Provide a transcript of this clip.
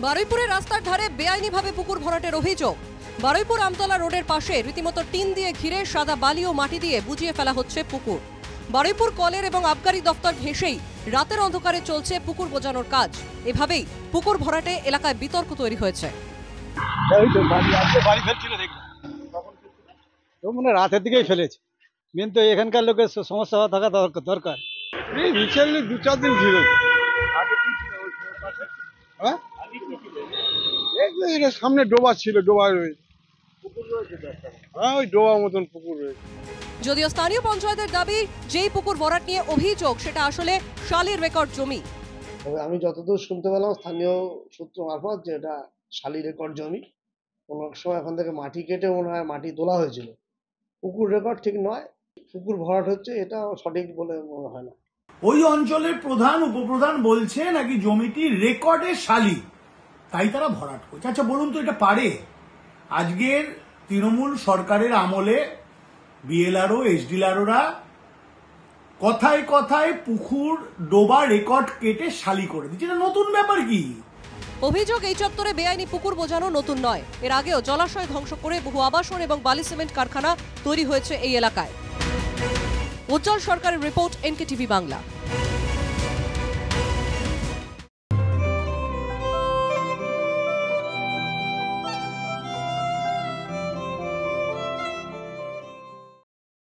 বারুইপুরের রাস্তার ধারে বেআইনিভাবে পুকুর ভরাটের অভিযোগ। বারুইপুর আমতলা রোডের পাশে রীতিমতো টিন দিয়ে ঘিরে সাদা বালি ও মাটি দিয়ে বুঝিয়ে ফেলা হচ্ছে পুকুর। বারুইপুর কলের এবং আবগারি দফতর ঘেঁষেই রাতের অন্ধকারে চলছে পুকুর বোঝানোর কাজ। এভাবেই পুকুর ভরাটে এলাকায় বিতর্ক তৈরি হয়েছে। মানে রাতের দিকেই ফেলেছে, কিন্তু এখানকার লোকের সমস্যা থাকা দরকার। এই রিসেন্টলি 2-4 দিন ছিল। হ্যাঁ, সামনে ডোবা ছিল, ডোবা রয়েছে, হ্যাঁ ওই ডোবার মতন পুকুর রয়েছে। যদিও স্থানীয় পঞ্চায়েতের দাবি, যেই পুকুর ভরাট নিয়ে অভিযোগ সেটা আসলে শালির রেকর্ড জমি। তবে আমি যতদূর শুনতে পেলাম স্থানীয় সূত্র মারফত যে এটা শালি রেকর্ড জমি। কোনো সময় এখান থেকে মাটি কেটে মনে হয় মাটি তোলা হয়েছিল। পুকুর রেকর্ড ঠিক নয়, পুকুর ভরাট হচ্ছে, এটা সঠিক বলে মনে হয় না। ওই অঞ্চলের প্রধান উপপ্রধান বলছে নাকি জমিটি রেকর্ডে শালি, তাই তারা ভরাট করছে। আচ্ছা বলুন তো, এটা পারে? আজকের তৃণমূল সরকারের আমলে বিএলআরও এসডিএলআরওরা কথায় কথায় পুকুর ডোবা রেকর্ড কেটে শালি করে দিচ্ছে, এটা নতুন ব্যাপার কি? অভিযোগ, এই চত্বরে বেআইনি পুকুর বোঝানো নতুন নয়। এর আগেও জলাশয় ধ্বংস করে বহু আবাসন এবং বালি সিমেন্ট কারখানা তৈরি হয়েছে এই এলাকায়। উজ্জ্বল সরকারের রিপোর্ট, এনকেটিভি বাংলা।